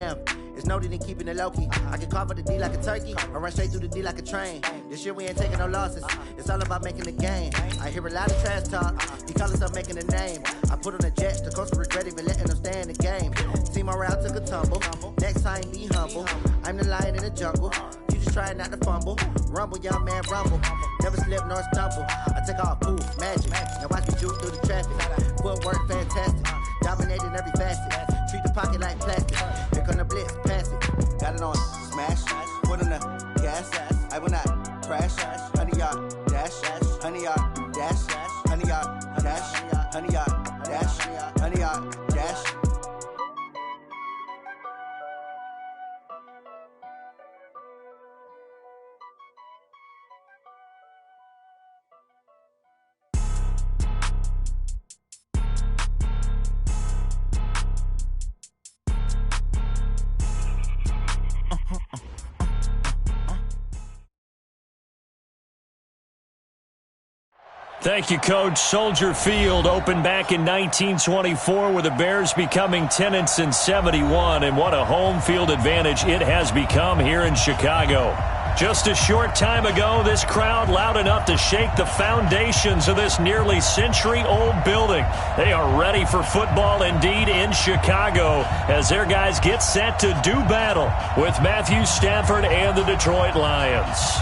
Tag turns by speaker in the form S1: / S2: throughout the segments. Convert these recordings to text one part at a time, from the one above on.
S1: It's noted in keeping it low-key. I can carve up the D like a turkey or run straight through the D like a train. This year we ain't taking no losses. It's all about making the game. I hear a lot of trash talk. He call himself making a name. I put on the jets. The coach will regret even letting them stay in the game. Team morale took a tumble. Next time, be humble. I'm the lion in the jungle. You just try not to fumble. Rumble, young man, rumble. Never slip nor stumble. I take off, poof, magic. Now watch me juke through the traffic. Footwork, fantastic. Dominating every facet. Treat the pocket like plastic. Here come the blitz, pass it. Got it on smash. Put on the gas. I will not crash. 100-yard dash. 100-yard dash. 100-yard dash. 100-yard dash. 100-yard dash.
S2: Thank you, Coach. Soldier Field opened back in 1924 with the Bears becoming tenants in 71, and what a home field advantage it has become here in Chicago. Just a short time ago, this crowd loud enough to shake the foundations of this nearly century-old building. They are ready for football indeed in Chicago as their guys get set to do battle with Matthew Stafford and the Detroit Lions.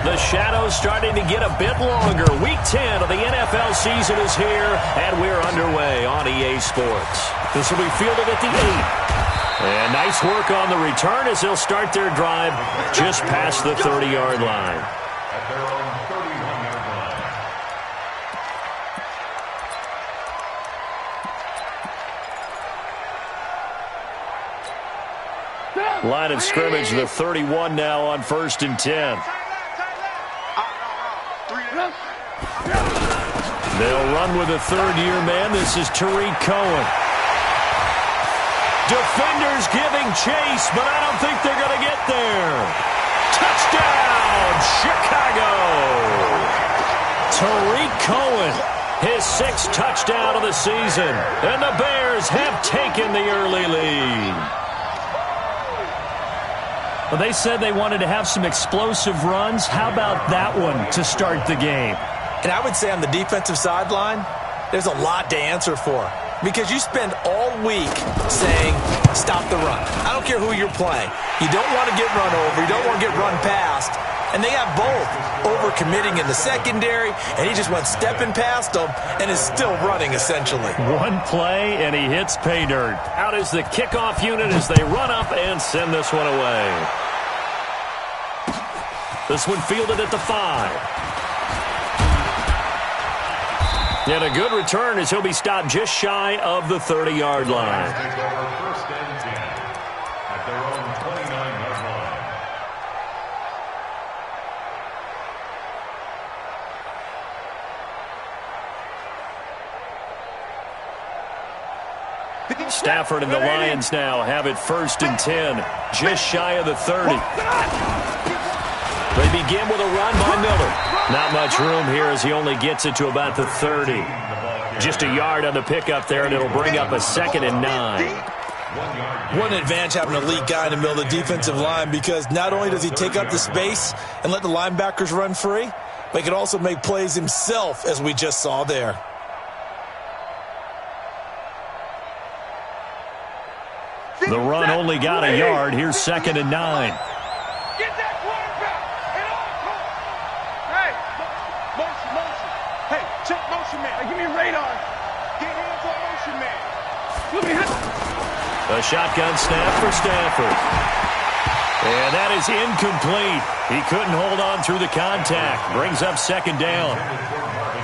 S2: The shadow's starting to get a bit longer. Week 10 of the NFL season is here, and we're underway on EA Sports. This will be fielded at the 8. And nice work on the return as they'll start their drive just past the 30-yard line.
S3: At their own 31-yard line.
S2: Line of scrimmage, the 31 now on 1st and 10. They'll run with a third-year man. This is Tariq Cohen. Defenders giving chase, but I don't think they're going to get there. Touchdown, Chicago! Tariq Cohen, his 6th touchdown of the season, and the Bears have taken the early lead. Well, they said they wanted to have some explosive runs. How about that one to start the game?
S4: And I would say on the defensive sideline, there's a lot to answer for. Because you spend all week saying, stop the run. I don't care who you're playing. You don't want to get run over. You don't want to get run past. And they have both. Over-committing in the secondary, and he just went stepping past them and is still running, essentially.
S2: One play, and he hits pay dirt. Out is the kickoff unit as they run up and send this one away. This one fielded at the 5. And a good return as he'll be stopped just shy of the 30-yard line.
S3: Take over 1st and 10 at their own 29-yard line.
S2: Stafford and the Lions now have it 1st and 10, just shy of the 30. They begin with a run by Miller. Not much room here as he only gets it to about the 30. Just a yard on the pickup there, and it'll bring up a 2nd and 9.
S4: What an advantage having an elite guy in the middle of the defensive line, because not only does he take up the space and let the linebackers run free, but he can also make plays himself, as we just saw there.
S2: The run only got a yard. Here's 2nd and 9.
S5: Get that quarterback at all costs. Hey, motion. Hey, check motion man. Hey, give me a radar. Get hands on motion man. Let me hit.
S2: A shotgun snap for Stafford. And that is incomplete. He couldn't hold on through the contact. Brings up 2nd down.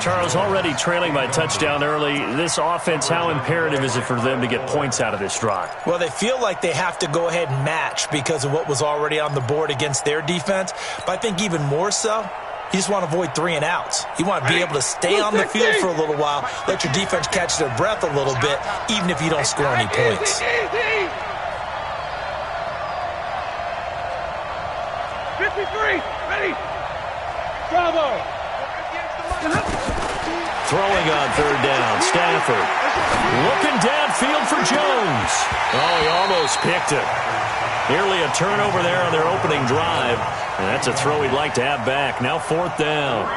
S2: Charles, already trailing by touchdown early. This offense, how imperative is it for them to get points out of this drive?
S4: Well, they feel like they have to go ahead and match because of what was already on the board against their defense. But I think even more so, you just want to avoid 3 and outs. You want to be able to stay on the field for a little while, let your defense catch their breath a little bit, even if you don't score any points.
S5: 53, ready. Bravo.
S2: Throwing on third down, Stafford. Looking downfield for Jones. Oh, he almost picked it. Nearly a turnover there on their opening drive. And that's a throw he'd like to have back. Now fourth down.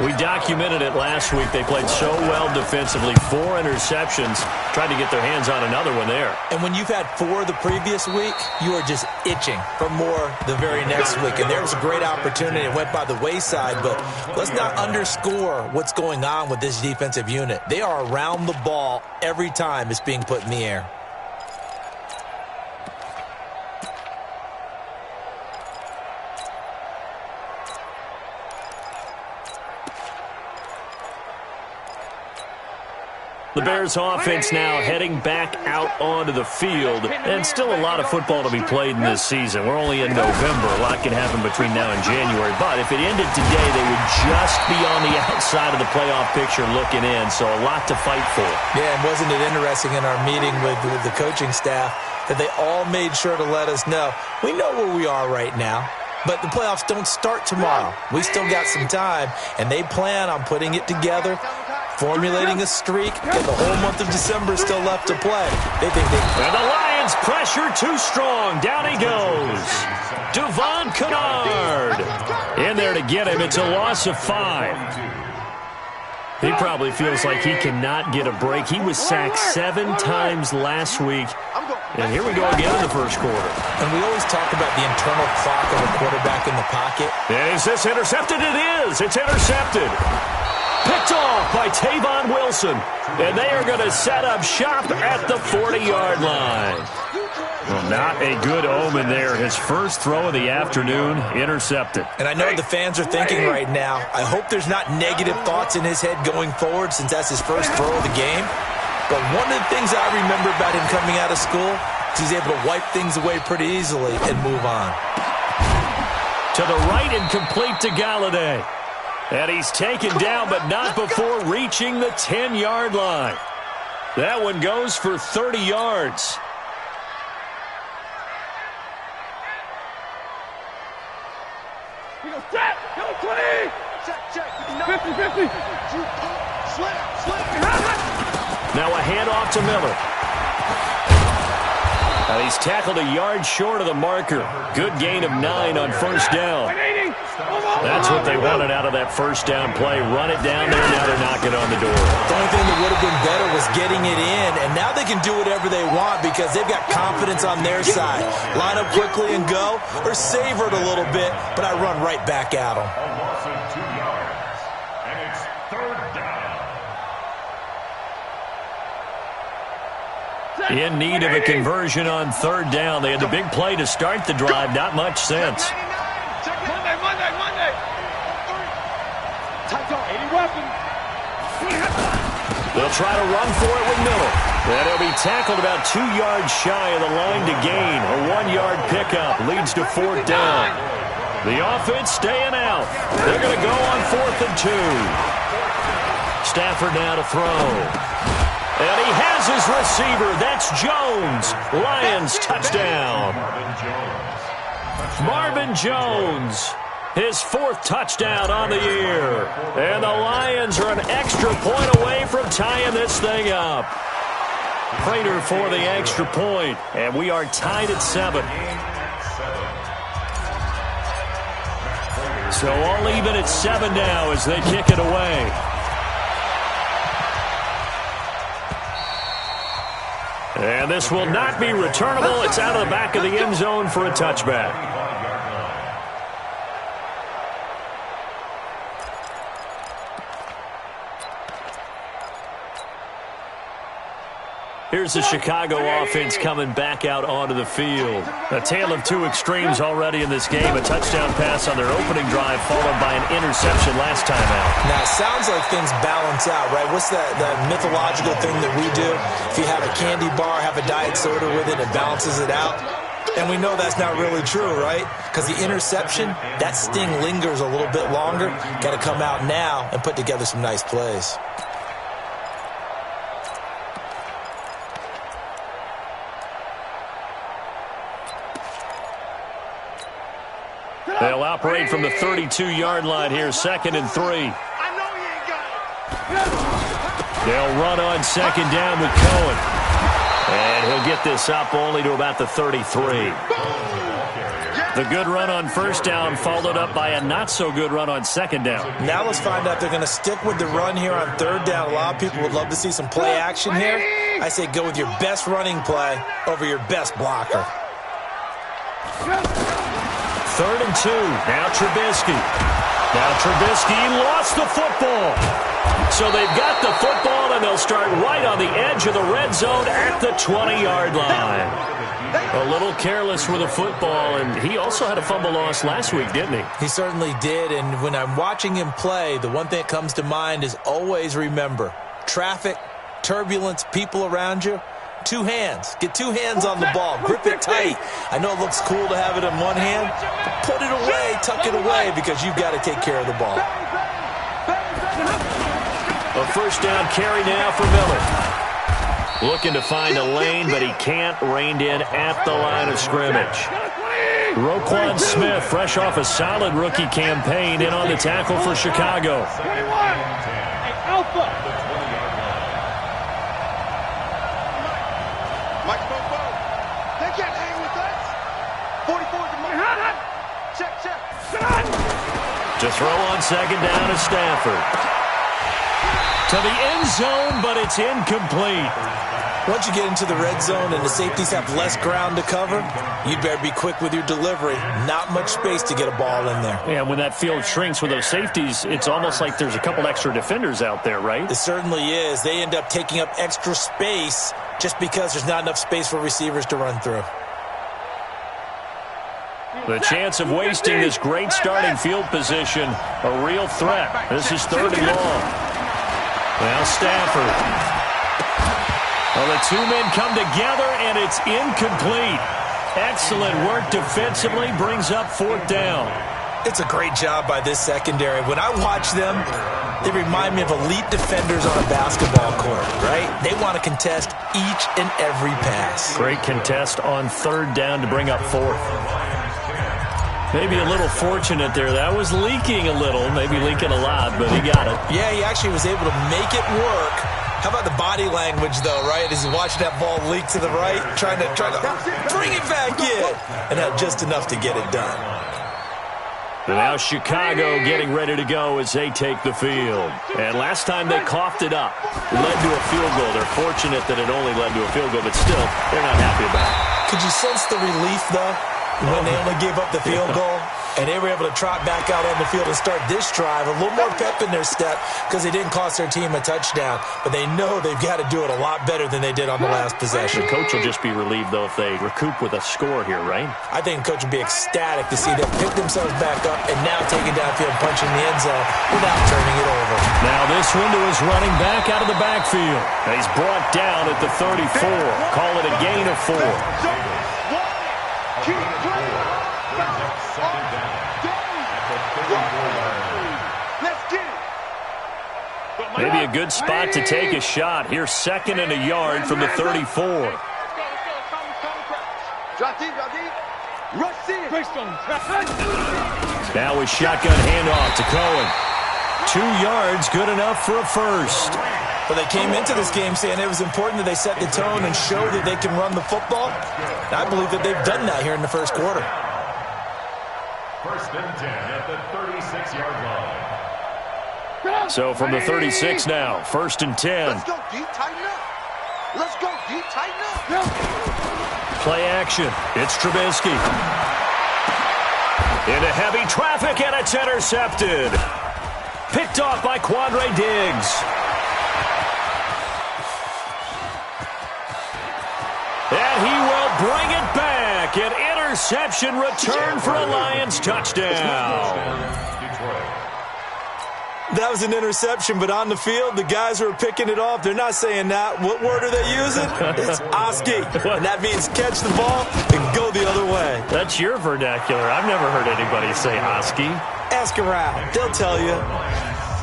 S2: We documented it last week. They played so well defensively. 4 interceptions. Tried to get their hands on another one there.
S4: And when you've had 4 the previous week, you are just itching for more the very next week. And there was a great opportunity. It went by the wayside, but let's not underscore what's going on with this defensive unit. They are around the ball every time it's being put in the air.
S2: The Bears offense now heading back out onto the field, and still a lot of football to be played in this season. We're only in November. A lot can happen between now and January, but if it ended today, they would just be on the outside of the playoff picture looking in, so a lot to fight for.
S4: Yeah, and wasn't it interesting in our meeting with the coaching staff that they all made sure to let us know, we know where we are right now, but the playoffs don't start tomorrow. We still got some time, and they plan on putting it together, formulating a streak, and the whole month of December is still left to play. They think they...
S2: And the Lions pressure too strong. Down he goes. Devon Kennard in there to get him. It's a loss of 5. He probably feels like he cannot get a break. He was sacked 7 times last week. And here we go again in the first quarter.
S4: And we always talk about the internal clock of a quarterback in the pocket.
S2: And is this intercepted? It is. It's intercepted. Picked off by Tavon Wilson. And they are going to set up shop at the 40-yard line. Well, not a good omen there. His first throw of the afternoon, intercepted.
S4: And I know the fans are thinking right now, I hope there's not negative thoughts in his head going forward since that's his first throw of the game. But one of the things I remember about him coming out of school is he's able to wipe things away pretty easily and move on.
S2: To the right and complete to Galladay. And he's taken down, but not before reaching the 10-yard line. That one goes for 30 yards.
S5: Check! Go 20! Check! 50!
S2: Now a handoff to Miller. And he's tackled a yard short of the marker. Good gain of 9 on first down. That's what they wanted out of that first down play. Run it down there, now they're knocking on the door.
S4: The only thing that would have been better was getting it in, and now they can do whatever they want because they've got confidence on their side. Line up quickly and go, or savor it a little bit, but I run right back at them.
S3: A loss of 2 yards, and it's third down.
S2: In need of a conversion on third down. They had the big play to start the drive. Not much sense.
S5: Monday. Tight on, 80 weapon.
S2: They'll try to run for it with Miller. And he'll be tackled about 2 yards shy of the line to gain. A 1-yard pickup leads to fourth down. The offense staying out. They're going to go on 4th and 2. Stafford now to throw. And he has his receiver. That's Jones. Lions touchdown. Marvin Jones. His 4th touchdown on the year. And the Lions are an extra point away from tying this thing up. Prater for the extra point. And we are tied at 7. So all even at 7 now as they kick it away. And this will not be returnable. It's out of the back of the end zone for a touchback. Here's the Chicago offense coming back out onto the field. A tale of 2 extremes already in this game. A touchdown pass on their opening drive followed by an interception last time out.
S4: Now, it sounds like things balance out, right? What's that mythological thing that we do? If you have a candy bar, have a diet soda with it, it balances it out. And we know that's not really true, right? Because the interception, that sting lingers a little bit longer. Got to come out now and put together some nice plays.
S2: They'll operate from the 32-yard line here, 2nd and 3.
S5: I know he ain't got it.
S2: They'll run on 2nd down with Cohen. And he'll get this up only to about the 33. The good run on 1st down followed up by a not-so-good run on 2nd down.
S4: Now let's find out if they're going to stick with the run here on 3rd down. A lot of people would love to see some play action here. I say go with your best running play over your best blocker.
S2: 3rd and 2. Now Trubisky. Lost the football. So they've got the football, and they'll start right on the edge of the red zone at the 20-yard line. A little careless with the football, and he also had a fumble loss last week, didn't he?
S4: He certainly did, and when I'm watching him play, the one thing that comes to mind is always remember, traffic, turbulence, people around you, 2 hands. Get 2 hands on the ball. Grip it tight. I know it looks cool to have it in one hand, but put it away, tuck it away, because you've got to take care of the ball.
S2: A 1st down carry now for Miller. Looking to find a lane, but he can't. Reined in at the line of scrimmage. Roquan Smith, fresh off a solid rookie campaign, in on the tackle for Chicago.
S5: Mike Bobo, they can't hang with us. 44 to my check.
S2: To throw on 2nd down is Stafford. To the end zone, but it's incomplete.
S4: Once you get into the red zone and the safeties have less ground to cover, you'd better be quick with your delivery. Not much space to get a ball in there.
S2: Yeah, when that field shrinks with those safeties, it's almost like there's a couple extra defenders out there, right?
S4: It certainly is. They end up taking up extra space just because there's not enough space for receivers to run through.
S2: The chance of wasting this great starting field position, a real threat. This is 3rd and long. Now Stafford. Well, the 2 men come together, and it's incomplete. Excellent work defensively, brings up 4th down.
S4: It's a great job by this secondary. When I watch them, they remind me of elite defenders on a basketball court, right? They want to contest each and every pass.
S2: Great contest on 3rd down to bring up 4th. Maybe a little fortunate there. That was leaking a little, maybe leaking a lot, but he got it.
S4: Yeah, he actually was able to make it work. How about the body language, though, right? As he's watching that ball leak to the right, trying to bring it back in, and had just enough to get it done.
S2: And now Chicago getting ready to go as they take the field. And last time they coughed it up. It led to a field goal. They're fortunate that it only led to a field goal, but still, they're not happy about it.
S4: Could you sense the relief, though, when they only gave up the field goal? And they were able to trot back out on the field and start this drive. A little more pep in their step because they didn't cost their team a touchdown. But they know they've got to do it a lot better than they did on the last possession.
S2: The coach will just be relieved, though, if they recoup with a score here, right?
S4: I think the coach will be ecstatic to see them pick themselves back up and now take it downfield and punch in the end zone without turning it over.
S2: Now this window is running back out of the backfield. He's brought down at the 34. Call it a gain of 4. Maybe a good spot to take a shot. Here's 2nd and a yard from the 34. Now with shotgun handoff to Cohen. 2 yards, good enough for a first.
S4: Well, they came into this game saying it was important that they set the tone and show that they can run the football. And I believe that they've done that here in the first quarter.
S3: 1st and 10 at the 36-yard line.
S2: So from the 36 now, 1st and 10.
S5: Let's go deep, tighten up. Let's go deep, tighten up.
S2: Play action. It's Trubisky. Into heavy traffic, and it's intercepted. Picked off by Quandre Diggs. And he will bring it back. An interception return for a Lions touchdown.
S4: That was an interception, but on the field, the guys who are picking it off, they're not saying that. What word are they using? It's Oski, and that means catch the ball and go the other way.
S2: That's your vernacular. I've never heard anybody say Oski.
S4: Ask around. They'll tell you.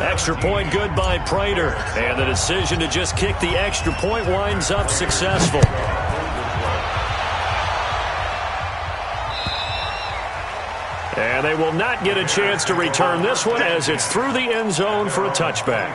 S2: Extra point good by Prater, and the decision to just kick the extra point winds up successful. And they will not get a chance to return this one as it's through the end zone for a touchback.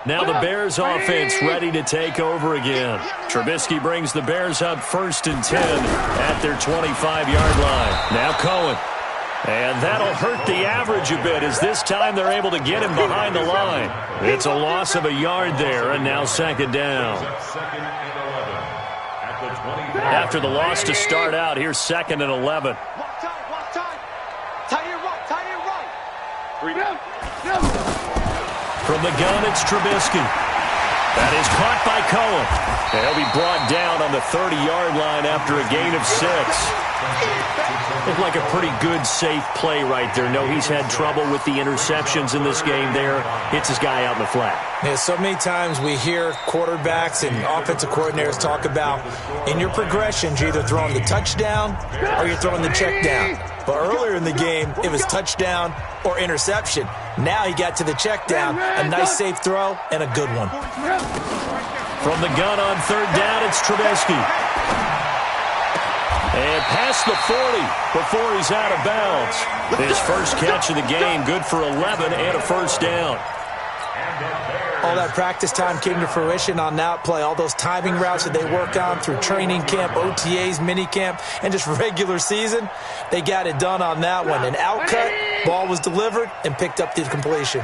S2: Now the Bears offense ready to take over again. Trubisky brings the Bears up 1st and 10 at their 25-yard line. Now Cohen. And that'll hurt the average a bit as this time they're able to get him behind the line. It's a loss of a yard there, and now 2nd down. After the loss to start out, here's 2nd and 11. From the gun, it's Trubisky. That is caught by Cohen. And he'll be brought down on the 30-yard line after a gain of 6. Looked like a pretty good, safe play right there. No, he's had trouble with the interceptions in this game there. Hits his guy out in the flat.
S4: Yeah, so many times we hear quarterbacks and offensive coordinators talk about in your progressions, you're either throwing the touchdown or you're throwing the check down. But earlier in the game, it was touchdown or interception. Now he got to the check down, a nice safe throw, and a good one.
S2: From the gun on 3rd down, it's Trubisky. And past the 40 before he's out of bounds. His first catch of the game, good for 11 and a 1st down.
S4: All that practice time came to fruition on that play. All those timing routes that they work on through training camp, OTAs, minicamp, and just regular season, they got it done on that one. An outcut, ball was delivered, and picked up the completion.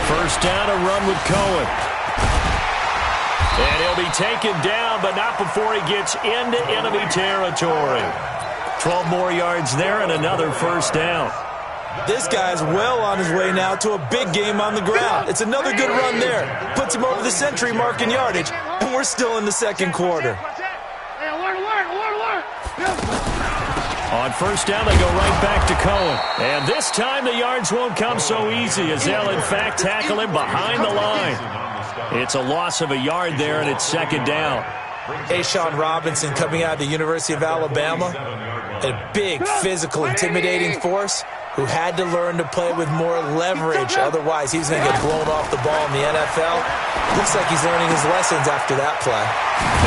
S2: 1st down, a run with Cohen. And he'll be taken down, but not before he gets into enemy territory. 12 more yards there and another 1st down.
S4: This guy's well on his way now to a big game on the ground. It's another good run there. Puts him over the century mark in yardage, and we're still in the 2nd quarter.
S2: On 1st down, they go right back to Cohen. And this time the yards won't come so easy as they'll, in fact, tackle him behind the line. It's a loss of a yard there, and it's 2nd down.
S4: Ashawn Robinson coming out of the University of Alabama, a big, physical, intimidating force who had to learn to play with more leverage. Otherwise, he's going to get blown off the ball in the NFL. Looks like he's learning his lessons after that play.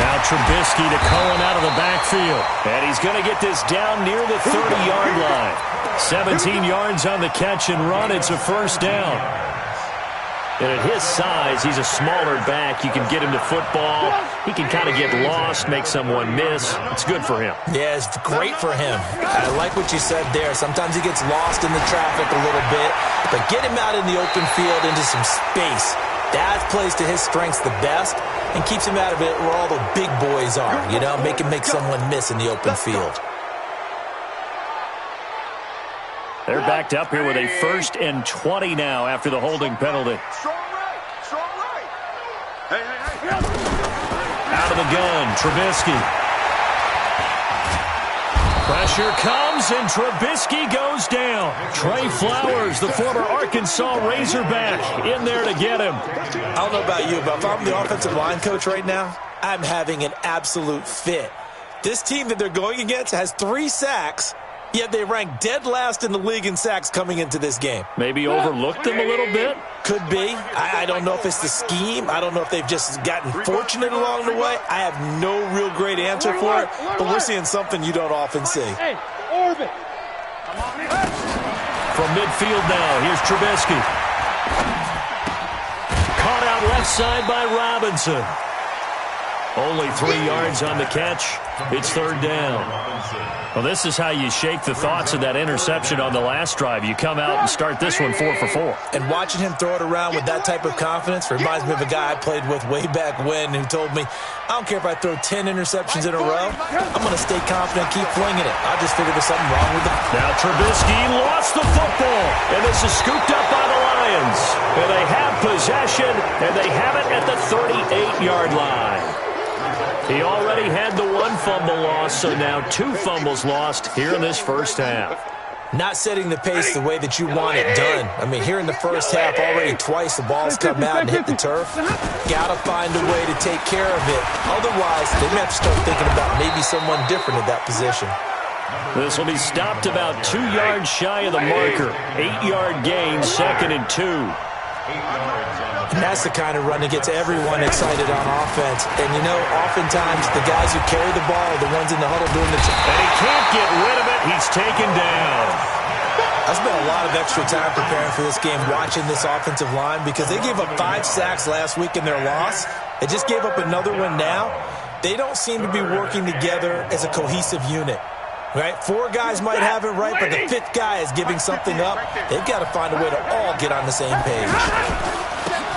S2: Now Trubisky to Cohen out of the backfield. And he's going to get this down near the 30-yard line. 17 yards on the catch and run. It's a 1st down. And at his size, he's a smaller back. You can get him to football. He can kind of get lost, make someone miss. It's good for him.
S4: Yeah, it's great for him. I like what you said there. Sometimes he gets lost in the traffic a little bit, but get him out in the open field into some space. That plays to his strengths the best and keeps him out of it where all the big boys are, you know, make someone miss in the open field.
S2: They're backed up here with a 1st and 20 now after the holding penalty. Out of the gun, Trubisky. Pressure comes, and Trubisky goes down. Trey Flowers, the former Arkansas Razorback, in there to get him.
S4: I don't know about you, but if I'm the offensive line coach right now, I'm having an absolute fit. This team that they're going against has 3 sacks, yet they rank dead last in the league in sacks coming into this game.
S2: Maybe overlooked them a little bit?
S4: Could be. I don't know if it's the scheme. I don't know if they've just gotten fortunate along the way. I have no real great answer for it, but we're seeing something you don't often see.
S5: Hey, orbit.
S2: From midfield now, here's Trubisky. Caught out left side by Robinson. Only 3 yards on the catch. It's 3rd down. Well, this is how you shake the thoughts of that interception on the last drive. You come out and start this one 4 for 4.
S4: And watching him throw it around with that type of confidence reminds me of a guy I played with way back when who told me, I don't care if I throw 10 interceptions in a row, I'm going to stay confident, keep flinging it. I just figured there's something wrong with it.
S2: Now Trubisky lost the football, and this is scooped up by the Lions. And they have possession, and they have it at the 38-yard line. He already had the 1 fumble loss, so now 2 fumbles lost here in this first half.
S4: Not setting the pace the way that you want it done. I mean, here in the first half, already twice the ball's come out and hit the turf. Got to find a way to take care of it. Otherwise, they may have to start thinking about maybe someone different at that position.
S2: This will be stopped about 2 yards shy of the marker. 8-yard gain, 2nd and 2.
S4: And that's the kind of run that gets everyone excited on offense. And, you know, oftentimes the guys who carry the ball are the ones in the huddle doing the job.
S2: And he can't get rid of it. He's taken down.
S4: I spent a lot of extra time preparing for this game watching this offensive line because they gave up 5 sacks last week in their loss. They just gave up another one now. They don't seem to be working together as a cohesive unit. Right? 4 guys might have it right, but the 5th guy is giving something up. They've got to find a way to all get on the same page.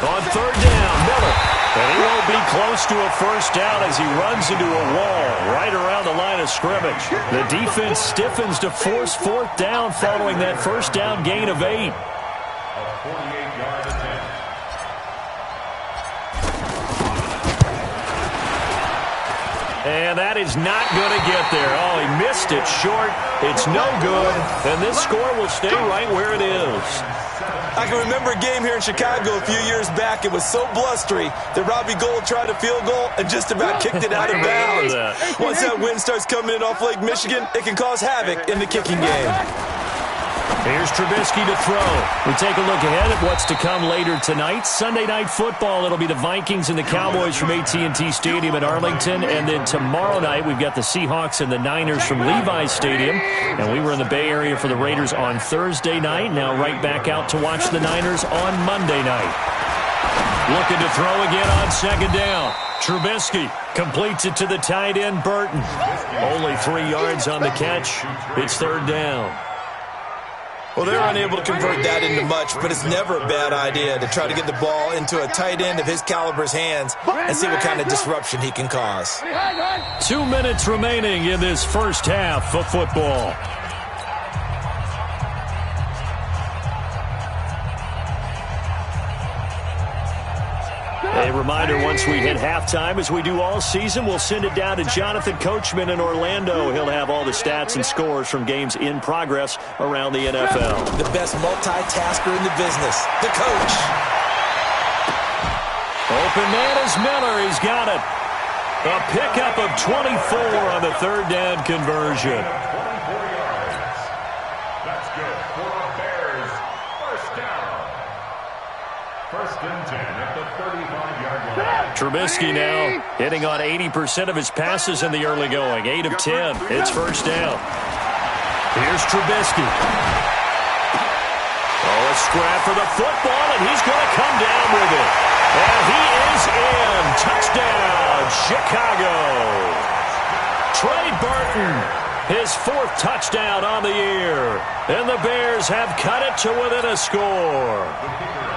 S2: On 3rd down, Miller. And he won't be close to a first down as he runs into a wall right around the line of scrimmage. The defense stiffens to force 4th down following that first down gain of 8.
S3: A 48-yard attempt.
S2: And that is not going to get there. Oh, he missed it short. It's no good. And this score will stay right where it is.
S4: I can remember a game here in Chicago a few years back. It was so blustery that Robbie Gould tried a field goal and just about kicked it out of bounds. Once that wind starts coming in off Lake Michigan, it can cause havoc in the kicking game.
S2: Here's Trubisky to throw. We take a look ahead at what's to come later tonight. Sunday Night Football, it'll be the Vikings and the Cowboys from AT&T Stadium in Arlington. And then tomorrow night, we've got the Seahawks and the Niners from Levi's Stadium. And we were in the Bay Area for the Raiders on Thursday night. Now right back out to watch the Niners on Monday night. Looking to throw again on 2nd down. Trubisky completes it to the tight end, Burton. Only 3 yards on the catch. It's 3rd down.
S4: Well, they're unable to convert that into much, but it's never a bad idea to try to get the ball into a tight end of his caliber's hands and see what kind of disruption he can cause.
S2: 2 minutes remaining in this first half of football. A reminder, once we hit halftime, as we do all season, we'll send it down to Jonathan Coachman in Orlando. He'll have all the stats and scores from games in progress around the NFL.
S4: The best multitasker in the business, the coach.
S2: Open man is Miller. He's got it. A pickup of 24 on the 3rd down conversion.
S3: 24 yards. That's good for the Bears. First down. 1st and 10 at the 35-yard line.
S2: Trubisky now hitting on 80% of his passes in the early going. 8 of 10. It's 1st down. Here's Trubisky. Oh, a scrap for the football, and he's going to come down with it. And he is in. Touchdown, Chicago. Trey Burton, his 4th touchdown on the year. And the Bears have cut it to within a score.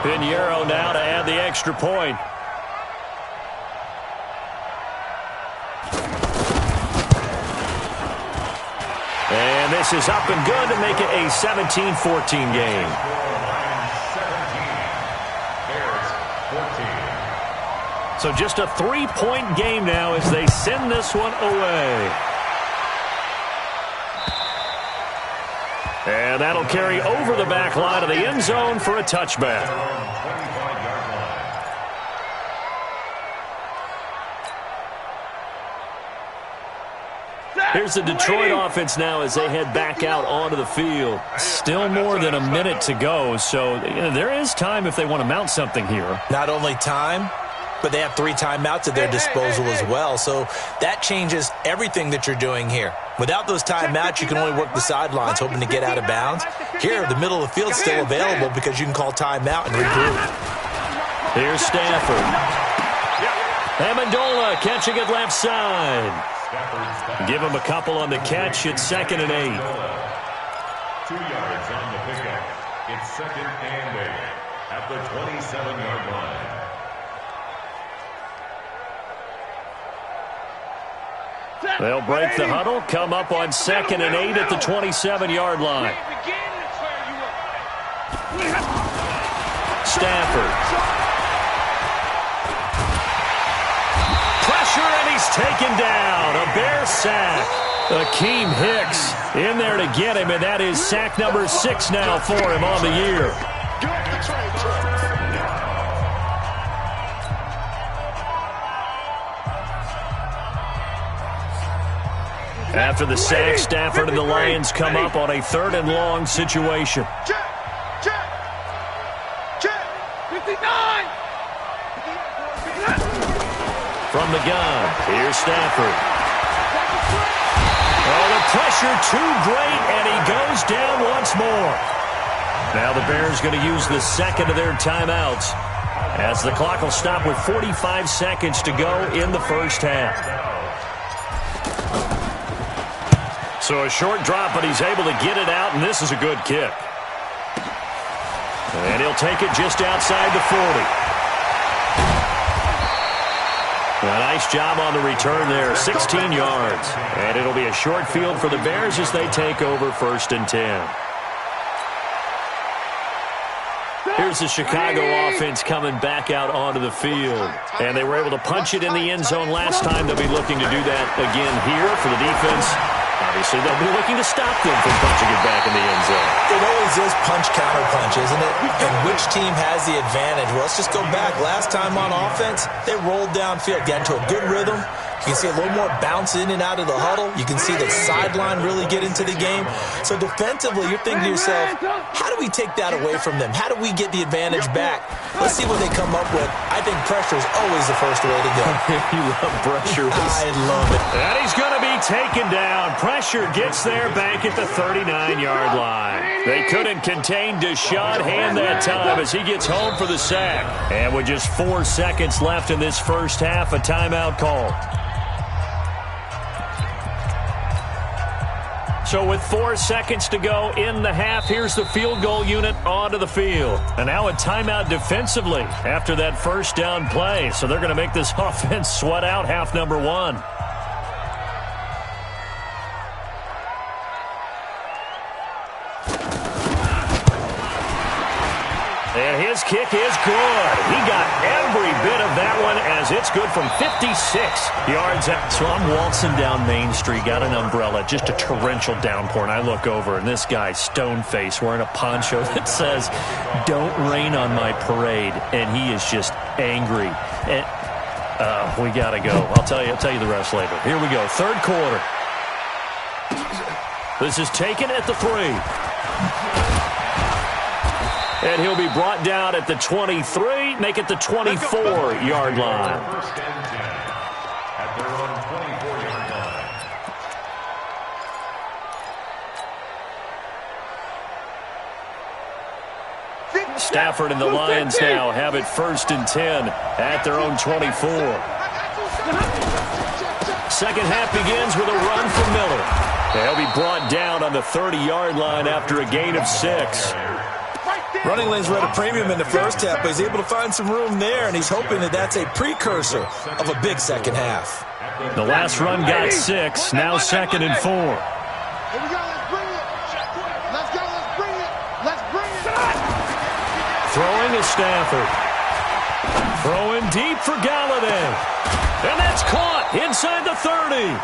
S2: Pinheiro now to add the extra point. And this is up and good to make it a 17-14 game. So just a 3-point game now as they send this one away. And that'll carry over the back line of the end zone for a touchback. Here's the Detroit offense now as they head back out onto the field. Still more than a minute to go, so there is time if they want to mount something here.
S4: Not only time, but they have 3 timeouts at their disposal as well, so that changes everything that you're doing here. Without those timeouts, you can only work the sidelines, hoping to get out of bounds. Here, the middle of the field is still available because you can call timeout and regroup.
S2: Here's Stafford. Amendola catching it left side. Give him a couple on the catch. It's 2nd and 8.
S3: 2 yards on the pickup. It's 2nd and 8 at the 27-yard line.
S2: They'll break the huddle, come up on 2nd and 8 at the 27-yard line. Stafford. Pressure, and he's taken down. A Bear sack. Akeem Hicks in there to get him, and that is sack number 6 now for him on the year. After the sack, Stafford and the Lions come up on a 3rd and long situation.
S5: Check. 59.
S2: From the gun, here's Stafford. Oh, the pressure too great, and he goes down once more. Now the Bears going to use the second of their timeouts, as the clock will stop with 45 seconds to go in the first half. So a short drop, but he's able to get it out, and this is a good kick. And he'll take it just outside the 40. A nice job on the return there, 16 yards. And it'll be a short field for the Bears as they take over 1st and 10. Here's the Chicago offense coming back out onto the field. And they were able to punch it in the end zone last time. They'll be looking to do that again here for the defense. Obviously, they'll be looking to stop them from punching it back in the end zone.
S4: It always is punch-counter-punch, isn't it? And which team has the advantage? Well, let's just go back. Last time on offense, they rolled downfield, got into a good rhythm. You can see a little more bounce in and out of the huddle. You can see the sideline really get into the game. So defensively, you're thinking to yourself, how do we take that away from them? How do we get the advantage back? Let's see what they come up with. I think pressure is always the first way to go.
S2: You love pressure.
S4: I love it.
S2: And he's going to be taken down. Pressure gets there back at the 39-yard line. They couldn't contain Deshaun Hand that time as he gets home for the sack. And with just 4 seconds left in this first half, a timeout call. So with 4 seconds to go in the half, here's the field goal unit onto the field. And now a timeout defensively after that first down play. So they're going to make this offense sweat out half number 1. And his kick is good. He got every bit of that one as it's good from 56 yards out. So I'm waltzing down Main Street, got an umbrella, just a torrential downpour, and I look over, and this guy's stone-faced wearing a poncho that says, "Don't rain on my parade," and he is just angry. And, we got to go. I'll tell you the rest later. Here we go, 3rd quarter. This is taken at the 3. And he'll be brought down at the 23, make it the 24-yard line.
S3: First and 10 at their own 24-yard line.
S2: Stafford and the Lions now have it 1st and 10 at their own 24. Second half begins with a run from Miller. They'll be brought down on the 30-yard line after a gain of 6.
S4: Running lanes were at a premium in the first half, but he's able to find some room there, and he's hoping that that's a precursor of a big second half.
S2: The last run got 6, now 2nd and 4.
S5: Here we go, let's bring it. Let's go, let's bring it. Let's bring it.
S2: Throwing is Stafford. Throwing deep for Galladay. And that's caught inside the 30.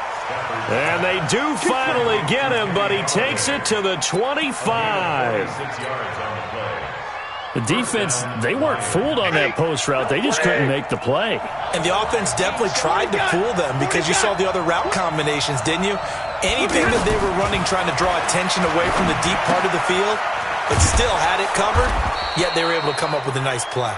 S2: And they do finally get him, but he takes it to the 25. The defense, they weren't fooled on that post route. They just couldn't make the play.
S4: And the offense definitely tried to fool them because you saw the other route combinations, didn't you? Anything that they were running trying to draw attention away from the deep part of the field, but still had it covered, yet they were able to come up with a nice play.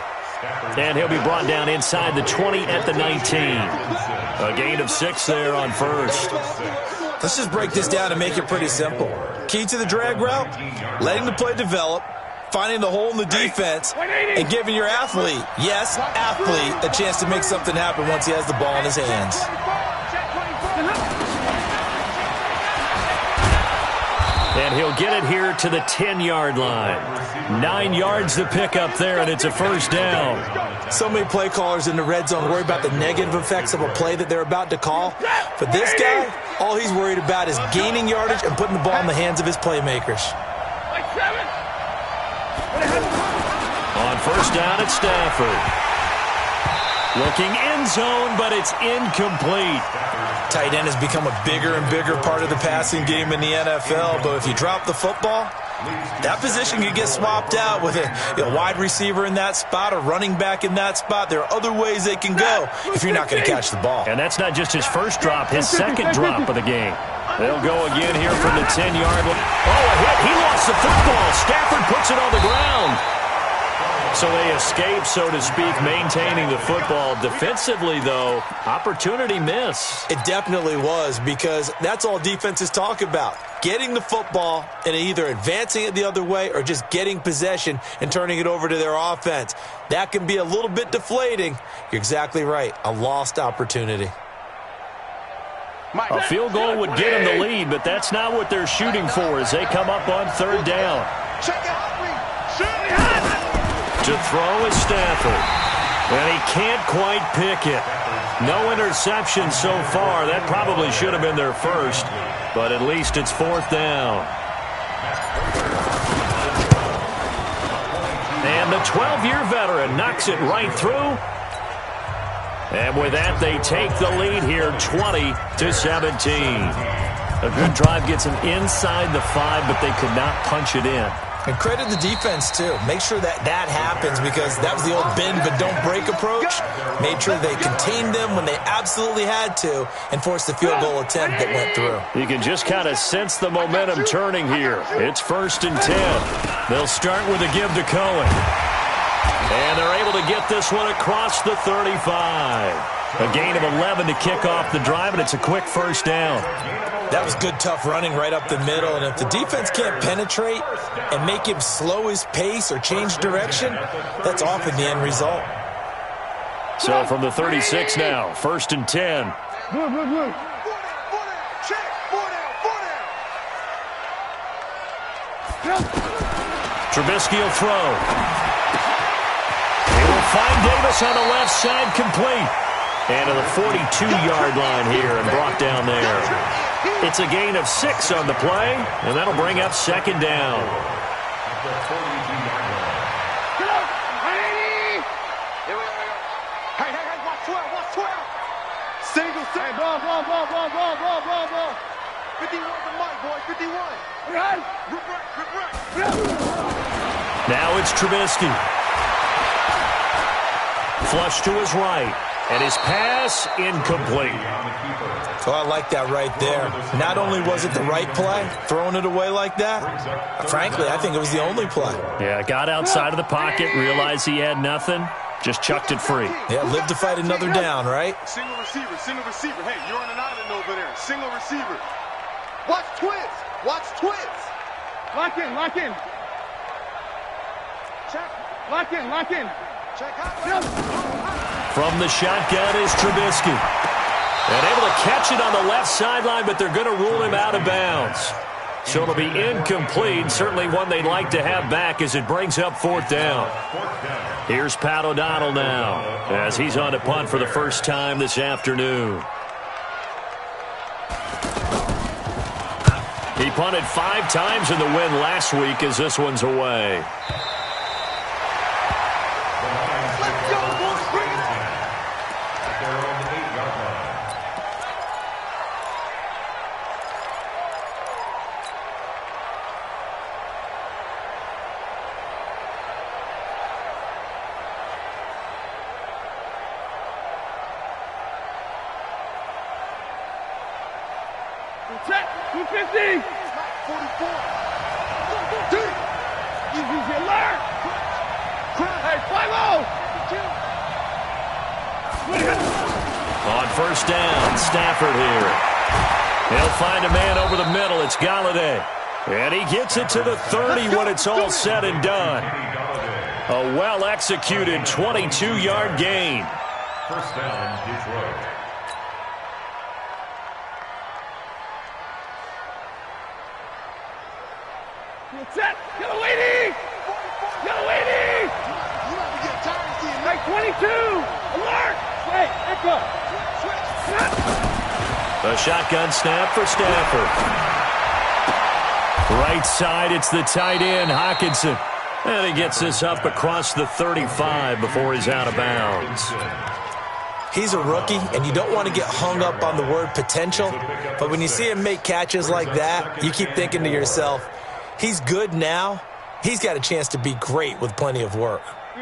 S2: And he'll be brought down inside the 20 at the 19. A gain of 6 there on 1st.
S4: Let's just break this down and make it pretty simple. Key to the drag route, letting the play develop, finding the hole in the defense, and giving your athlete, yes, athlete, a chance to make something happen once he has the ball in his hands.
S2: And he'll get it here to the 10-yard line. 9 yards to pick up there, and it's a first down.
S4: So many play callers in the red zone worry about the negative effects of a play that they're about to call. For this guy, all he's worried about is gaining yardage and putting the ball in the hands of his playmakers.
S2: On first down, it's Stafford. Looking end zone, but it's incomplete.
S4: Tight end has become a bigger and bigger part of the passing game in the NFL, but if you drop the football, that position can get swapped out with a wide receiver in that spot, a running back in that spot. There are other ways they can go if you're not going to catch the ball.
S2: And that's not just his first drop, his second drop of the game. They'll go again here from the 10-yard line. Oh, a hit. He lost the football. Stafford puts it on the ground. So they escape, so to speak, maintaining the football. Defensively, though, opportunity miss.
S4: It definitely was, because that's all defenses talk about. Getting the football and either advancing it the other way or just getting possession and turning it over to their offense. That can be a little bit deflating. You're exactly right. A lost opportunity.
S2: A field goal would get them the lead, but that's not what they're shooting for as they come up on third down. To throw is Stafford. And he can't quite pick it. No interception so far. That probably should have been their first, but at least it's fourth down. And the 12-year veteran knocks it right through. And with that, they take the lead here, 20-17. A good drive gets them inside the 5, but they could not punch it in.
S4: And credit the defense, too. Make sure that happens, because that was the old bend but don't break approach. Made sure they contained them when they absolutely had to and forced the field goal attempt that went through.
S2: You can just kind of sense the momentum turning here. It's 1st and 10. They'll start with a give to Cohen. And they're able to get this one across the 35. A gain of 11 to kick off the drive, and it's a quick first down.
S4: That was good, tough running right up the middle, and if the defense can't penetrate and make him slow his pace or change direction, that's often the end result.
S2: So from the 36 now, 1st and 10. Trubisky will throw. He will find Davis on the left side, complete. And to the 42-yard line here and brought down there. It's a gain of 6 on the play, and that'll bring up 2nd down.
S5: Hey, watch 12. Single. Hey, ball. 51 the mic, boy, 51.
S2: Now it's Trubisky. Flush to his right, and his pass incomplete.
S4: So I like that right there. Not only was it the right play, throwing it away like that, frankly, I think it was the only play.
S2: Yeah, got outside of the pocket, realized he had nothing, just chucked it free.
S4: Yeah, live to fight another down, right?
S5: Single receiver. Hey, you're on an island over there. Single receiver. Watch twins. Lock in. Check. Lock in. Check out.
S2: From the shotgun is Trubisky. And able to catch it on the left sideline, but they're going to rule him out of bounds. So it'll be incomplete. Certainly one they'd like to have back as it brings up 4th down. Here's Pat O'Donnell now as he's on to punt for the first time this afternoon. He punted 5 times in the win last week as this one's away.
S5: Check, 250. 44. Easy alert. Hey, 5-0.
S2: On first down, Stafford here. He'll find a man over the middle. It's Galladay. And he gets it to the 30 when it's all said and done. A well-executed 22-yard gain.
S3: First down, Detroit.
S5: Set. Galawini. Like 22. Alert. Wait, echo.
S2: A shotgun snap for Stafford. Right side, it's the tight end, Hockenson. And he gets this up across the 35 before he's out of bounds.
S4: He's a rookie, and you don't want to get hung up on the word potential. But when you see him make catches like that, you keep thinking to yourself, he's good now. He's got a chance to be great with plenty of work.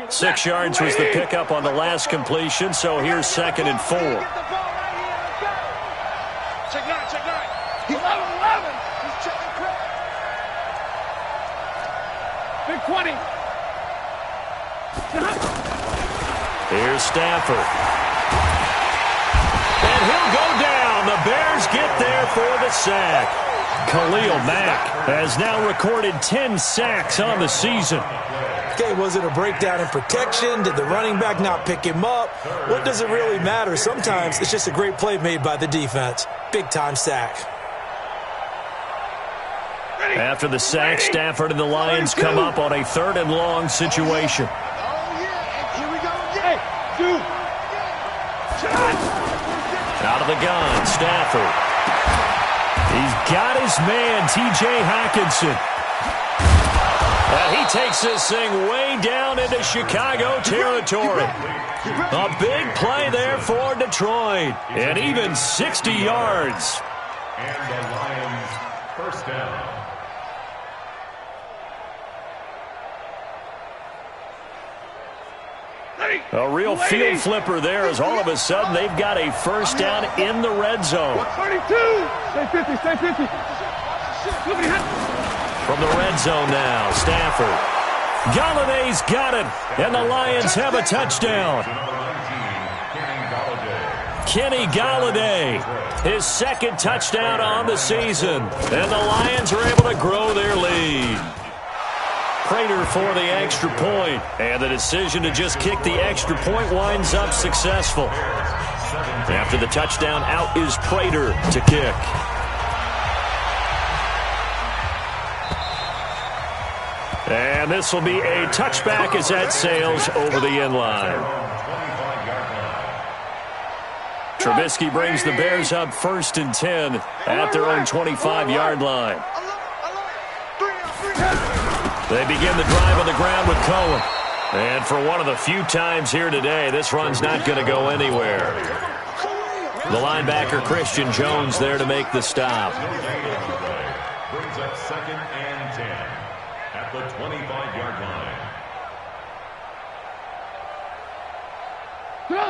S2: 6 yards was the pickup on the last completion, so here's 2nd and 4.
S5: Check 9. He's 11. He's checking crack. Big 20.
S2: Here's Stafford. And he'll go down. The Bears get there for the sack. Khalil Mack has now recorded 10 sacks on the season.
S4: Okay, was it a breakdown in protection? Did the running back not pick him up? What does it really matter? Sometimes it's just a great play made by the defense. Big-time sack.
S2: After the sack, Stafford and the Lions come up on a 3rd and long situation.
S5: Oh, yeah. Here we go. Hey, dude.
S2: Out of the gun, Stafford. He's got his man, T.J. Hockenson. And he takes this thing way down into Chicago territory. A big play there for Detroit. And even 60 yards.
S3: And the Lions first down.
S2: A real field flipper there as all of a sudden they've got a first down in the red zone.
S5: 32. Stay 50. Stay 50.
S2: From the red zone now, Stafford. Galladay's got it, and the Lions have a touchdown. Kenny Galladay, his 2nd touchdown on the season, and the Lions are able to grow their lead. Prater for the extra point, and the decision to just kick the extra point winds up successful. After the touchdown, out is Prater to kick. And this will be a touchback as that sails over the end line. Trubisky brings the Bears up 1st and 10 at their own 25-yard line. They begin the drive on the ground with Cohen. And for one of the few times here today, this run's not going to go anywhere. The linebacker, Christian Jones, there to make the stop.
S3: Brings up 2nd and 10 at the 25-yard line.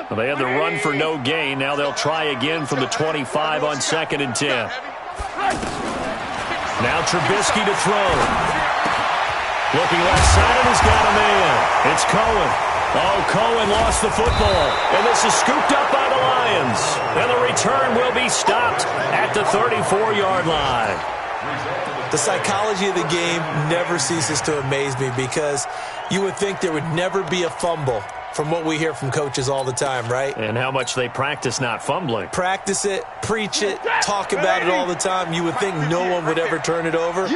S2: Well, they had the run for no gain. Now they'll try again from the 25 on 2nd and 10. Now Trubisky to throw. Looking left side, and he's got a man. It's Cohen. Oh, Cohen lost the football. And this is scooped up by the Lions. And the return will be stopped at the 34-yard line.
S4: The psychology of the game never ceases to amaze me because you would think there would never be a fumble from what we hear from coaches all the time, right?
S2: And how much they practice not fumbling.
S4: Practice it, preach it, talk about it all the time. You would think no one would ever turn it over.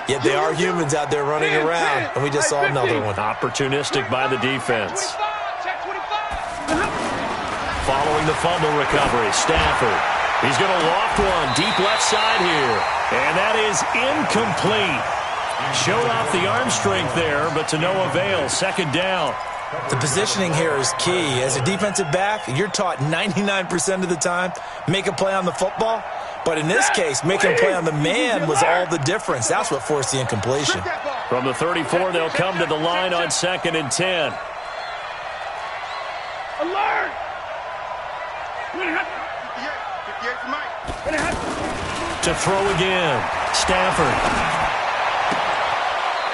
S4: Yet they are humans out there running around, and we just saw another one.
S2: Opportunistic by the defense. Following the fumble recovery, Stafford. He's going to loft one deep left side here. And that is incomplete. Showed off the arm strength there, but to no avail. 2nd down.
S4: The positioning here is key. As a defensive back, you're taught 99% of the time, make a play on the football. But in this case, making a play on the man was all the difference. That's what forced the incompletion.
S2: From the 34, they'll come to the line on 2nd and 10.
S5: Alert!
S2: To throw again, Stafford.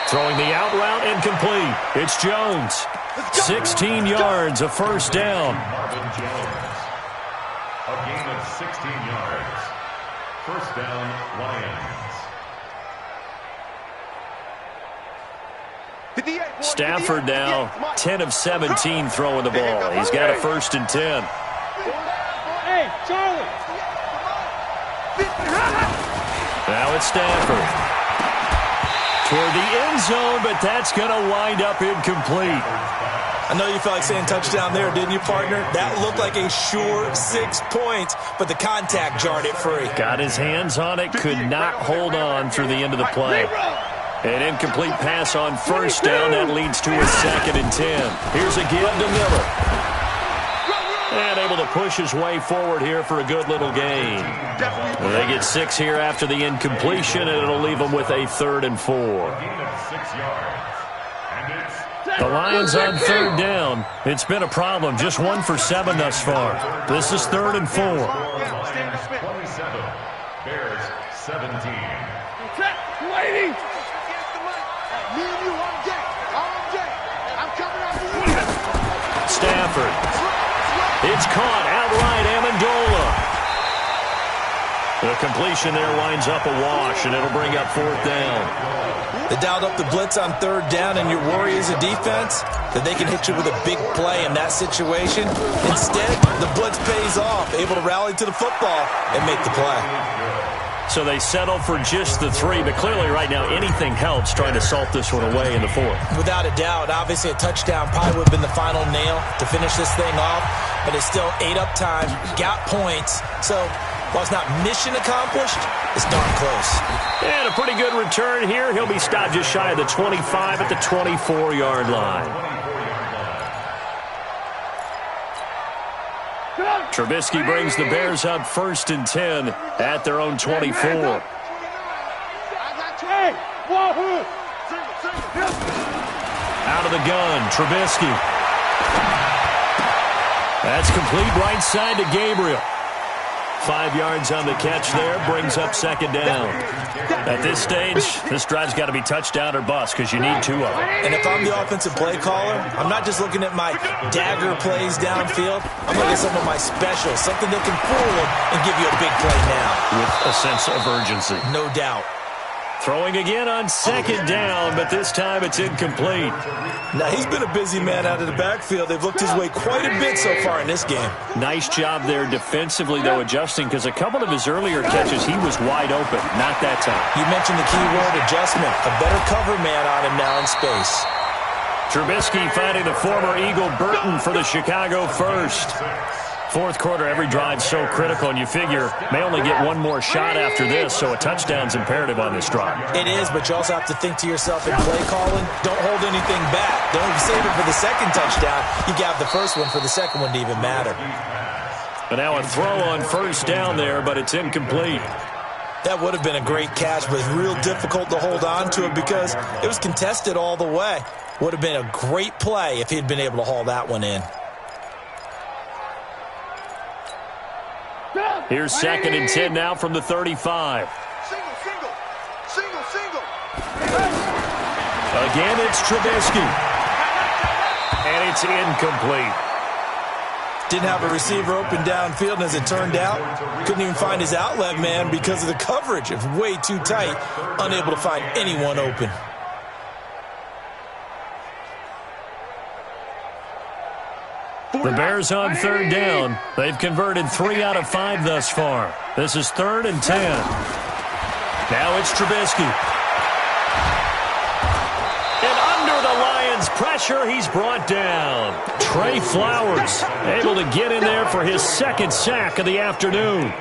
S2: Throwing the out route incomplete. It's Jones. 16 yards, a first down.
S3: Marvin Jones. A gain of 16 yards. First down, Lions.
S2: Stafford now 10 of 17 throwing the ball. He's got a 1st and 10.
S5: Hey, Charlie.
S2: Now it's Stafford. Toward the end zone, but that's going to wind up incomplete.
S4: I know you felt like saying touchdown there, didn't you, partner? That looked like a sure 6 points, but the contact jarred it free.
S2: Got his hands on it, could not hold on through the end of the play. An incomplete pass on 1st down. That leads to a 2nd and 10. Here's a give to Miller. And able to push his way forward here for a good little gain. They get 6 here after the incompletion, and it'll leave them with a 3rd and 4. The Lions on 3rd down. It's been a problem. Just 1 for 7 thus far. This is 3rd and 4.
S3: 27. Bears 17.
S5: Waiting. Me and you all day. All day. I'm coming after you.
S2: Stafford. It's caught outright, Amendola. The completion there winds up a wash, and it'll bring up 4th down.
S4: They dialed up the blitz on 3rd down, and your worry as a defense that they can hit you with a big play in that situation. Instead, the blitz pays off, able to rally to the football and make the play.
S2: So they settle for just the 3, but clearly right now anything helps trying to salt this one away in the 4th.
S4: Without a doubt, obviously a touchdown probably would have been the final nail to finish this thing off, but it's still 8 up time, got points, so while it's not mission accomplished, it's darn close.
S2: And a pretty good return here. He'll be stopped just shy of the 25 at the 24-yard line. Trubisky brings the Bears up 1st and 10 at their own 24. Out of the gun, Trubisky. That's complete right side to Gabriel. 5 yards on the catch there, brings up 2nd down. At this stage, this drive's got to be touchdown or bust because you need 2 of them.
S4: And if I'm the offensive play caller, I'm not just looking at my dagger plays downfield. I'm looking at some of my specials, something that can fool them and give you a big play now.
S2: With a sense of urgency.
S4: No doubt.
S2: Throwing again on 2nd down, but this time it's incomplete.
S4: Now, he's been a busy man out of the backfield. They've looked his way quite a bit so far in this game.
S2: Nice job there defensively, though, adjusting, because a couple of his earlier catches, he was wide open. Not that time.
S4: You mentioned the key word, adjustment. A better cover man on him now in space.
S2: Trubisky finding the former Eagle Burton for the Chicago first. 4th quarter, every drive's so critical, and you figure may only get one more shot after this, so a touchdown's imperative on this drive.
S4: It is, but you also have to think to yourself in play calling, don't hold anything back. Don't save it for the 2nd touchdown. You got the first one for the 2nd one to even matter.
S2: But now a throw on 1st down there, but it's incomplete.
S4: That would have been a great catch, but it's real difficult to hold on to it because it was contested all the way. Would have been a great play if he'd been able to haul that one in.
S2: Here's 2nd and 10 now from the 35.
S5: Single.
S2: Again, it's Trubisky. And it's incomplete.
S4: Didn't have a receiver open downfield, and as it turned out, couldn't even find his outlet man because of the coverage. It was way too tight, unable to find anyone open.
S2: The Bears on 3rd down. They've converted 3 out of 5 thus far. This is 3rd and 10. Now it's Trubisky. And under the Lions' pressure, he's brought down. Trey Flowers able to get in there for his 2nd sack of the afternoon.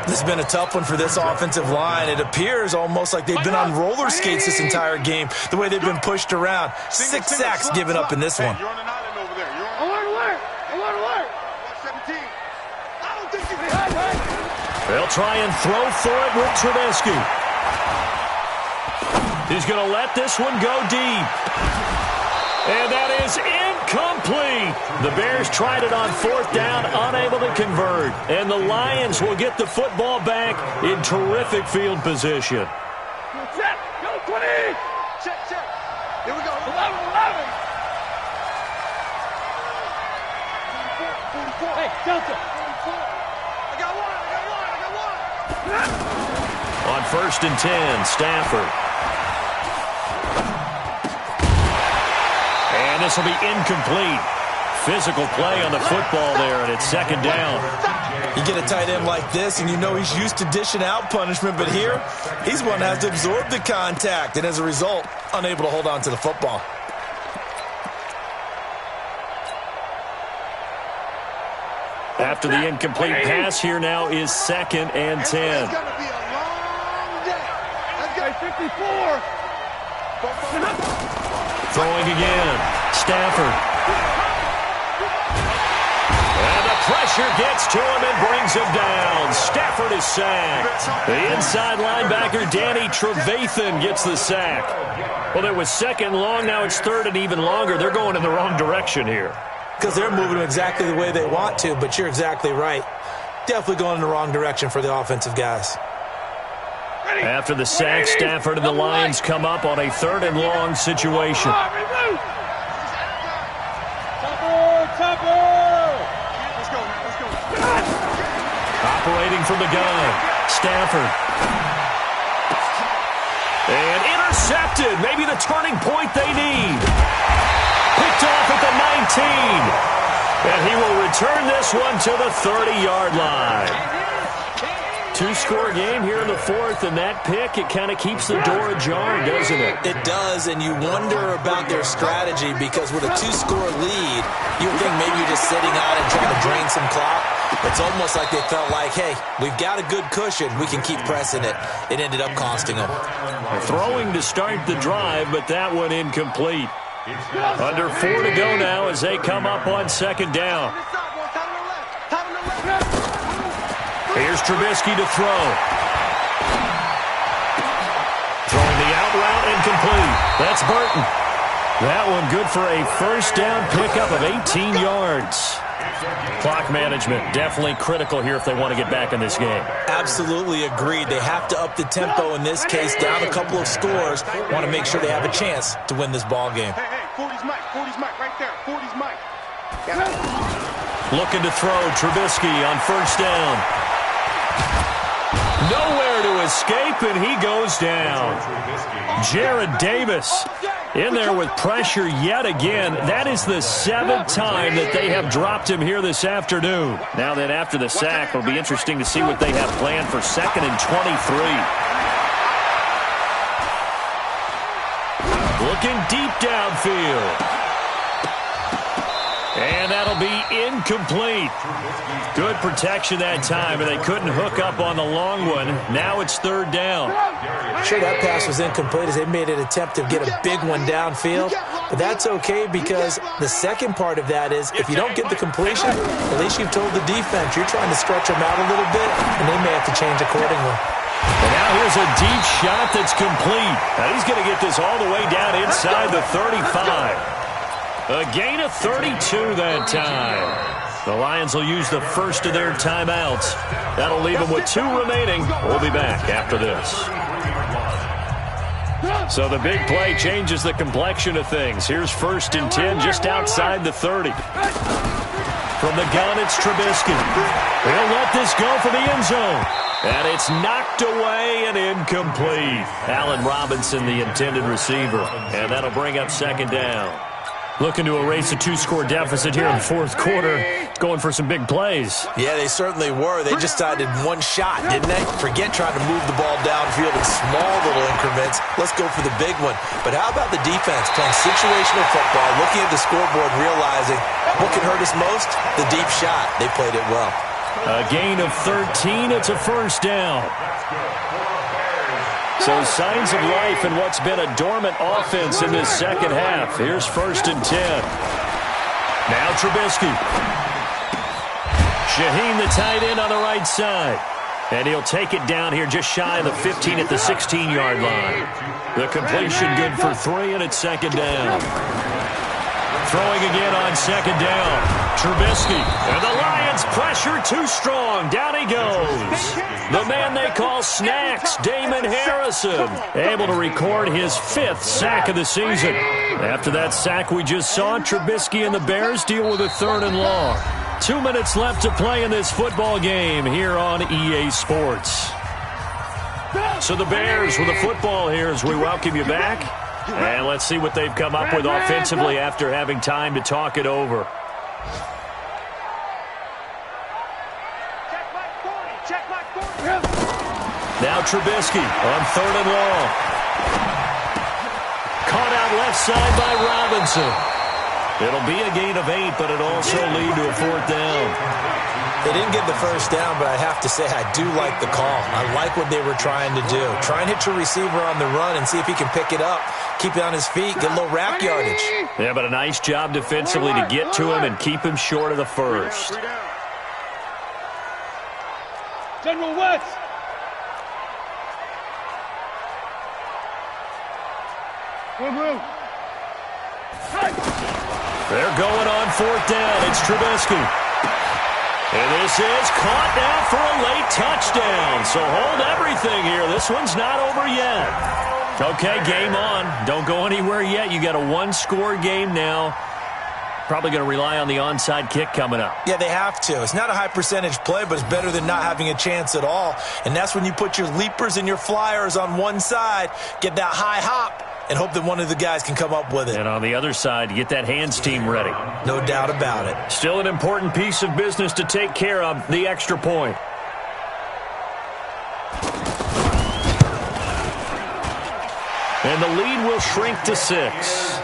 S4: This has been a tough one for this offensive line. It appears almost like they've been on roller skates this entire game, the way they've been pushed around. 6 sacks given up in this one.
S2: They'll try and throw for it with Trubisky. He's going to let this one go deep. And that is incomplete. The Bears tried it on 4th down, unable to convert. And the Lions will get the football back in terrific field position.
S5: Check. Go 20. Check. Here we go. 11. Hey, Delta. I got one.
S2: On 1st and 10, Stafford. And this will be incomplete. Physical play on the football there, and it's 2nd down.
S4: You get a tight end like this, and you know he's used to dishing out punishment, but here, he's one that has to absorb the contact, and as a result, unable to hold on to the football.
S2: After the incomplete pass, here now is 2nd and 10.
S5: It's going to be a long day. Let's go 54.
S2: Throwing again. Stafford. And the pressure gets to him and brings him down. Stafford is sacked. The inside linebacker, Danny Trevathan, gets the sack. Well, it was 2nd long. Now it's 3rd and even longer. They're going in the wrong direction here.
S4: Because they're moving exactly the way they want to, but you're exactly right. Definitely going in the wrong direction for the offensive guys.
S2: After the sack, Stafford and the Lions come up on a 3rd and long situation. Operating from the gun, Stafford. And intercepted. Maybe the turning point they need. Picked off at the 19. And he will return this one to the 30-yard line. 2-score game here in the 4th, and that pick, it kind of keeps the door ajar, doesn't it?
S4: It does, and you wonder about their strategy because with a 2-score lead, you think maybe you're just sitting out and trying to drain some clock. It's almost like they felt like, hey, we've got a good cushion. We can keep pressing it. It ended up costing them.
S2: Throwing to start the drive, but that one incomplete. Under 4 to go now as they come up on 2nd down. Here's Trubisky to throw. Throwing the out route incomplete. That's Burton. That one good for a 1st down pickup of 18 yards. Clock management definitely critical here if they want to get back in this game.
S4: Absolutely agreed. They have to up the tempo in this case, down a couple of scores. Want to make sure they have a chance to win this ball game.
S5: Hey, 40's Mike, right there. 40's Mike.
S2: Looking to throw, Trubisky on 1st down. Nowhere to escape, and he goes down. Jared Davis in there with pressure yet again. That is the 7th time that they have dropped him here this afternoon. Now then, after the sack, it'll be interesting to see what they have planned for 2nd and 23. Looking deep downfield. And that'll be incomplete. Good protection that time, and they couldn't hook up on the long one. Now it's 3rd down.
S4: Sure, that pass was incomplete as they made an attempt to get a big one downfield. But that's okay because the second part of that is if you don't get the completion, at least you've told the defense you're trying to stretch them out a little bit, and they may have to change accordingly.
S2: And now here's a deep shot that's complete. Now he's going to get this all the way down inside the 35. A gain of 32 that time. The Lions will use the first of their timeouts. That'll leave them with 2 remaining. We'll be back after this. So the big play changes the complexion of things. Here's 1st and 10 just outside the 30. From the gun, it's Trubisky. He'll let this go for the end zone. And it's knocked away and incomplete. Allen Robinson, the intended receiver. And that'll bring up 2nd down. Looking to erase a 2-score deficit here in the 4th quarter. Going for some big plays.
S4: Yeah, they certainly were. They just decided one shot, didn't they? Forget trying to move the ball downfield in small little increments. Let's go for the big one. But how about the defense playing situational football, looking at the scoreboard, realizing what can hurt us most? The deep shot. They played it well.
S2: A gain of 13. It's a 1st down. So signs of life in what's been a dormant offense in this 2nd half. Here's 1st and 10. Now Trubisky. Shaheen, the tight end, on the right side. And he'll take it down here just shy of the 15 at the 16-yard line. The completion good for 3, and it's 2nd down. Throwing again on 2nd down. Trubisky. And the Lions pressure too strong. Down he goes. The man they call Snacks, Damon Harrison, able to record his 5th sack of the season. After that sack we just saw, Trubisky and the Bears deal with a 3rd and long. 2 minutes left to play in this football game here on EA Sports. So the Bears with the football here as we welcome you back. And let's see what they've come up with offensively after having time to talk it over. Now Trubisky on 3rd and long. Caught out left side by Robinson. It'll be a gain of 8, but it'll also lead to a 4th down.
S4: They didn't get the 1st down, but I have to say I do like the call. I like what they were trying to do. Try and hit your receiver on the run and see if he can pick it up. Keep it on his feet, get a little rack yardage.
S2: Yeah, but a nice job defensively to get to him and keep him short of the 1st.
S5: General West.
S2: They're going on 4th down. It's Trubisky. And this is caught now for a late touchdown. So hold everything here. This one's not over yet. Okay, game on. Don't go anywhere yet. You got a one-score game now. Probably going to rely on the onside kick coming up.
S4: Yeah, they have to. It's not a high-percentage play, but it's better than not having a chance at all. And that's when you put your leapers and your flyers on one side, get that high hop, and hope that one of the guys can come up with it.
S2: And on the other side, get that hands team ready.
S4: No doubt about it.
S2: Still an important piece of business to take care of, the extra point. And the lead will shrink to 6.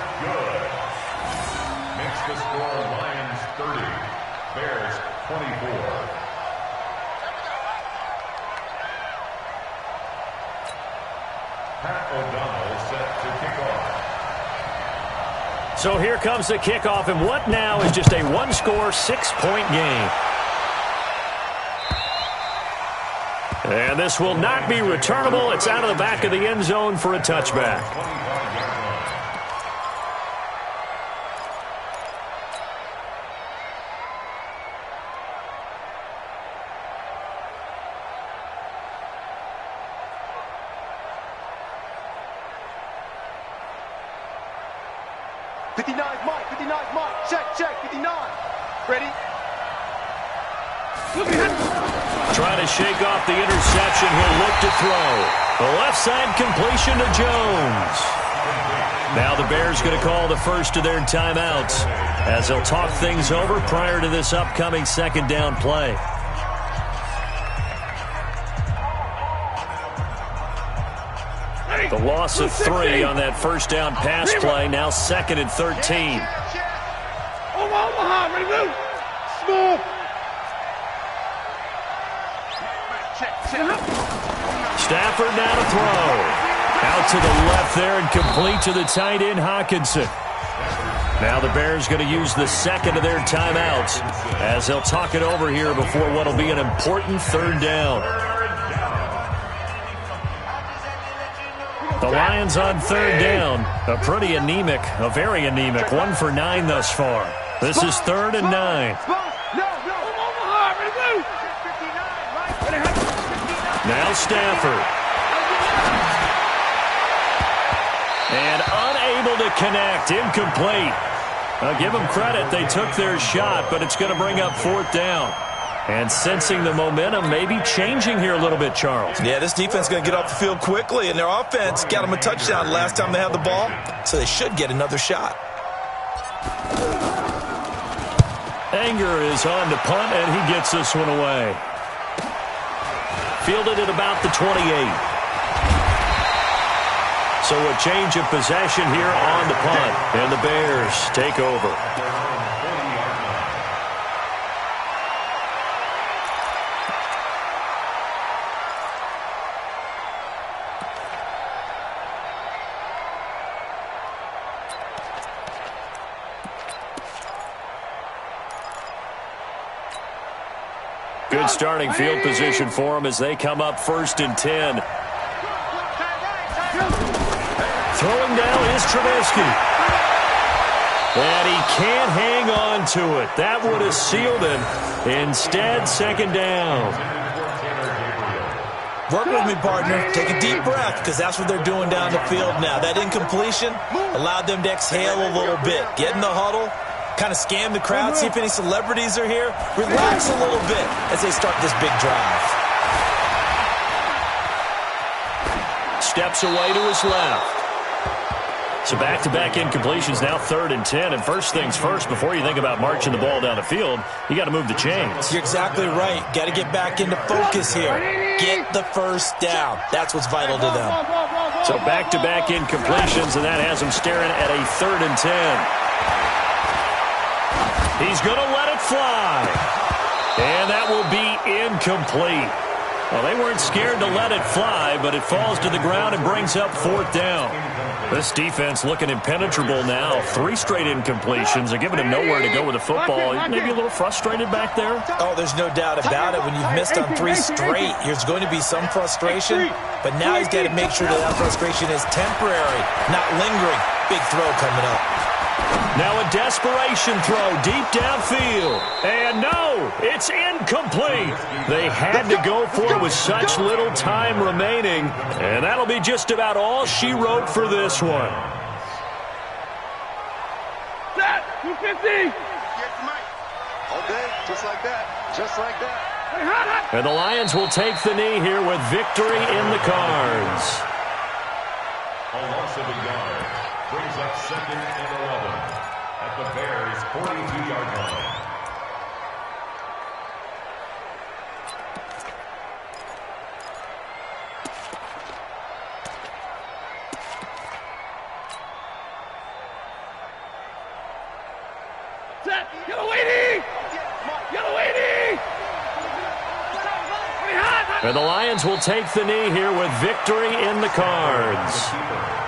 S3: The score, Lions 30, Bears 24. Pat O'Donnell set to kick off.
S2: So here comes the kickoff, and what now is just a one-score, 6-point game. And this will not be returnable. It's out of the back of the end zone for a touchback.
S5: 59's Mike, 59's Mike. Check, 59. Ready?
S2: Trying to shake off the interception. He'll look to throw. The left side completion to Jones. Now the Bears going to call the first of their timeouts as they'll talk things over prior to this upcoming second down play. The loss of 3 on that first down pass play. Now 2nd and 13.
S5: Omaha, ready, move. Small.
S2: Stafford now to throw. Out to the left there and complete to the tight end, Hawkinson. Now the Bears going to use the second of their timeouts as they'll talk it over here before what will be an important third down. The Lions on third down. A pretty anemic, a very anemic 1 for 9 thus far. This is 3rd and 9. Now Stafford. And unable to connect. Incomplete. I'll give them credit. They took their shot, but it's going to bring up 4th down. And sensing the momentum maybe changing here a little bit, Charles.
S4: Yeah, this defense is going to get off the field quickly, and their offense got them a touchdown last time they had the ball, so they should get another shot.
S2: Anger is on to punt, and he gets this one away. Fielded at about the 28. So a change of possession here on the punt, and the Bears take over. Good starting field position for them as they come up 1st and 10. Throwing down is Trubisky. And he can't hang on to it. That would have sealed him. Instead, 2nd down.
S4: Work with me, partner. Take a deep breath, because that's what they're doing down the field now. That incompletion allowed them to exhale a little bit. Get in the huddle. Kind of scan the crowd, see if any celebrities are here. Relax a little bit as they start this big drive.
S2: Steps away to his left. So back-to-back incompletions, now 3rd and 10. And first things first, before you think about marching the ball down the field, you got to move the chains.
S4: You're exactly right. Got to get back into focus here. Get the first down. That's what's vital to them.
S2: So back-to-back incompletions, and that has them staring at a 3rd and 10. He's going to let it fly. And that will be incomplete. Well, they weren't scared to let it fly, but it falls to the ground and brings up 4th down. This defense looking impenetrable now. 3 straight incompletions. They're giving him nowhere to go with the football. Maybe a little frustrated back there?
S4: Oh, there's no doubt about it. When you've missed on 3 straight, there's going to be some frustration. But now he's got to make sure that frustration is temporary, not lingering. Big throw coming up.
S2: Now a desperation throw deep downfield. And no, it's incomplete. They had to go for it with such little time remaining. And that'll be just about all she wrote for this one.
S5: Set, 250.
S6: Okay, just like that. Just like that.
S2: And the Lions will take the knee here with victory in the cards.
S3: A loss of a yard brings up 2nd and 11 at the Bears' 42-yard line.
S5: Set, yellow 80. Yellow 80.
S2: And the Lions will take the knee here with victory in the cards.